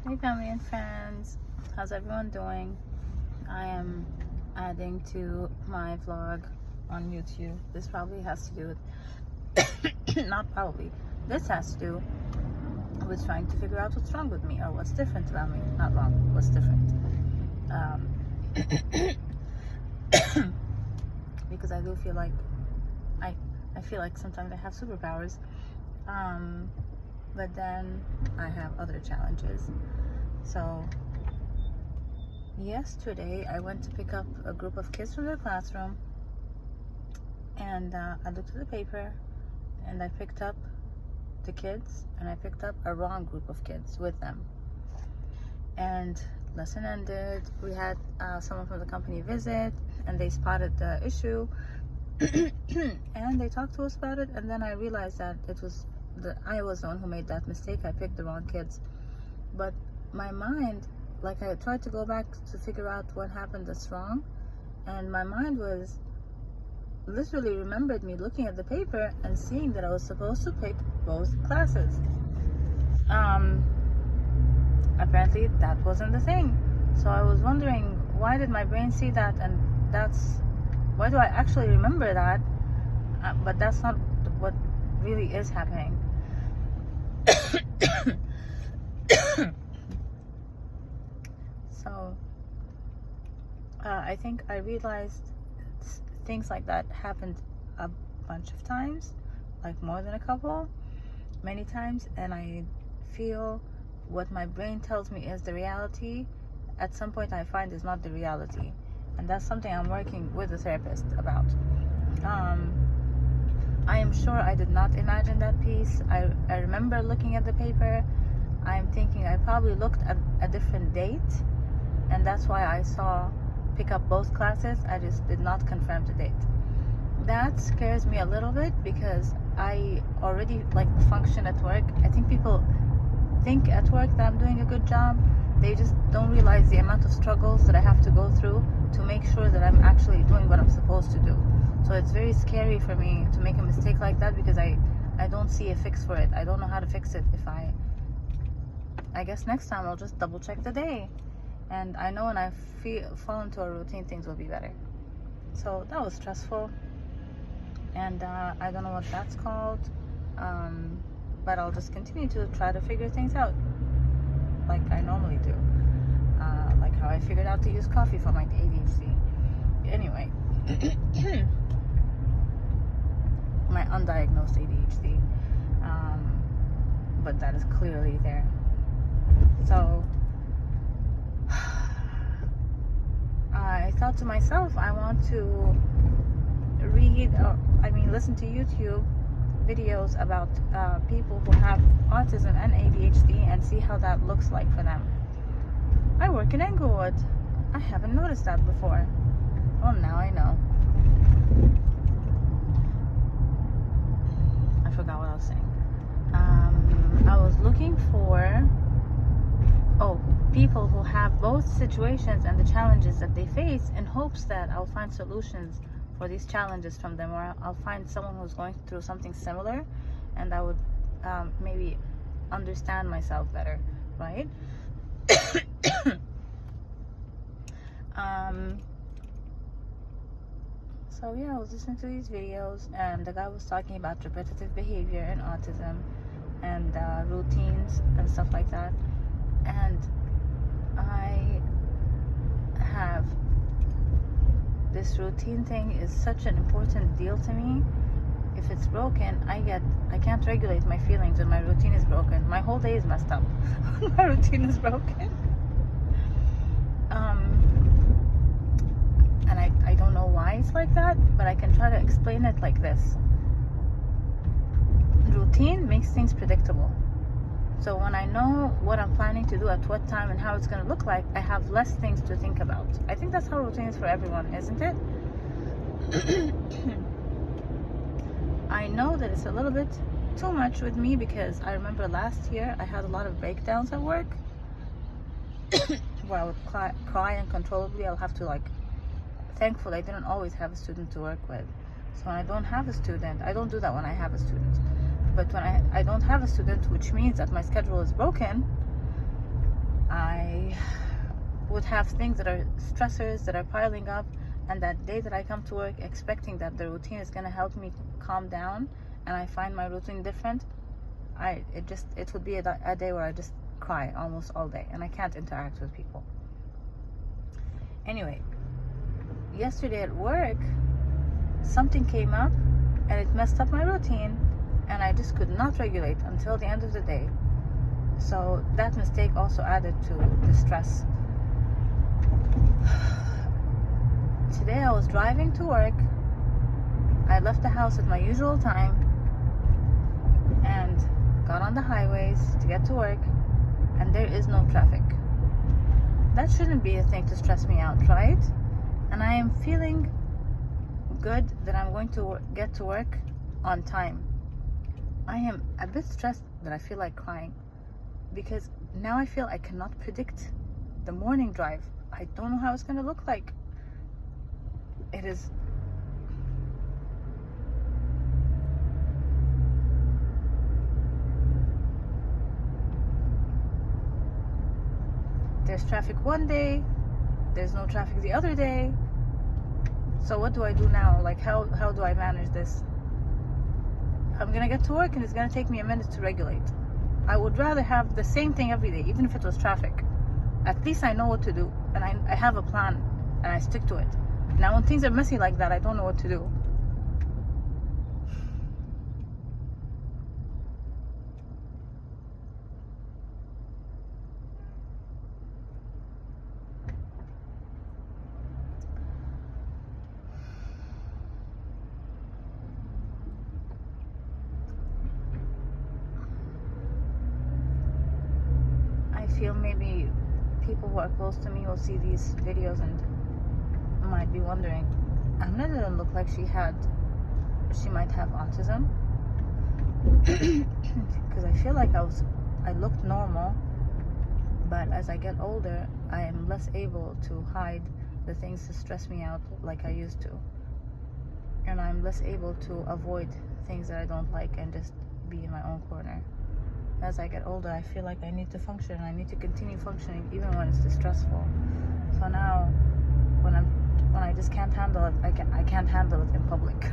Hey family and friends, how's everyone doing? I am adding to my vlog on YouTube. This probably has to do with, not probably, this has to do with trying to figure out what's wrong with me or what's different about me. Not wrong, what's different. Because I do feel like, I feel like sometimes I have superpowers. But then I have other challenges. So yesterday I went to pick up a group of kids from their classroom, and I looked at the paper and I picked up the kids, and I picked up a wrong group of kids with them. And lesson ended, we had someone from the company visit, and they spotted the issue and they talked to us about it, and then I realized that I was the one who made that mistake. I picked the wrong kids. But my mind, like, I tried to go back to figure out what happened that's wrong, and my mind was literally remembered me looking at the paper and seeing that I was supposed to pick both classes. Apparently that wasn't the thing. So I was wondering, why did my brain see that, and why do I actually remember that, but that's not what really is happening. So I think I realized things like that happened a bunch of times, like more than a couple, many times, and I feel what my brain tells me is the reality, at some point I find is not the reality. And that's something I'm working with a therapist about. I am sure I did not imagine that piece. I remember looking at the paper. I'm thinking I probably looked at a different date, and that's why I saw pick up both classes. I just did not confirm the date. That scares me a little bit because I already function at work. I think people think at work that I'm doing a good job. They just don't realize the amount of struggles that I have to go through to make sure that I'm actually doing what I'm supposed to do. So it's very scary for me to make a mistake like that because I don't see a fix for it. I don't know how to fix it. I guess next time I'll just double check the day. And I know when I fall into a routine, things will be better. So that was stressful. And I don't know what that's called. But I'll just continue to try to figure things out like I normally do. Like how I figured out to use coffee for my ADHD. Anyway. My undiagnosed ADHD. But that is clearly there. So I thought to myself, I want to listen to YouTube videos about people who have autism and ADHD and see how that looks like for them. I work in Englewood. I haven't noticed that before. Well, now I know. I forgot what I was saying. I was looking for people who have both situations and the challenges that they face, in hopes that I'll find solutions for these challenges from them, or I'll find someone who's going through something similar, and I would maybe understand myself better, right? So yeah, I was listening to these videos, and the guy was talking about repetitive behavior and autism, and routines and stuff like that. And I have this routine thing is such an important deal to me. If it's broken, I can't regulate my feelings when my routine is broken. My whole day is messed up. My routine is broken. And I don't know why it's like that, but I can try to explain it like this. Routine makes things predictable. So when I know what I'm planning to do at what time and how it's going to look like, I have less things to think about. I think that's how routine is for everyone, isn't it? I know that it's a little bit too much with me because I remember last year I had a lot of breakdowns at work where I would cry uncontrollably. I'll have to thankfully I didn't always have a student to work with. So when I don't have a student, I don't do that when I have a student. But when I don't have a student, which means that my schedule is broken, would have things that are stressors that are piling up, and that day that I come to work expecting that the routine is going to help me calm down, and I find my routine different, it would be a day where I just cry almost all day, and I can't interact with people. Anyway, yesterday at work, something came up and it messed up my routine, and I just could not regulate until the end of the day. So that mistake also added to the stress. Today I was driving to work. I left the house at my usual time and got on the highways to get to work, and there is no traffic. That shouldn't be a thing to stress me out, right? And I am feeling good that I'm going to get to work on time. I am a bit stressed that I feel like crying, because now I feel I cannot predict the morning drive. I don't know how it's going to look like. It is there's traffic one day, there's no traffic the other day. So what do I do now? Like, how do I manage this? I'm gonna get to work and it's gonna take me a minute to regulate. I would rather have the same thing every day, even if it was traffic. At least I know what to do, and I have a plan and I stick to it. Now when things are messy like that, I don't know what to do. I feel maybe people who are close to me will see these videos and might be wondering, Amna didn't look like she might have autism. Because I feel like I looked normal, but as I get older, I am less able to hide the things that stress me out like I used to, and I'm less able to avoid things that I don't like and just be in my own corner. As I get older, I feel like I need to function, and I need to continue functioning even when it's distressful. So now when I just can't handle it, I can't handle it in public.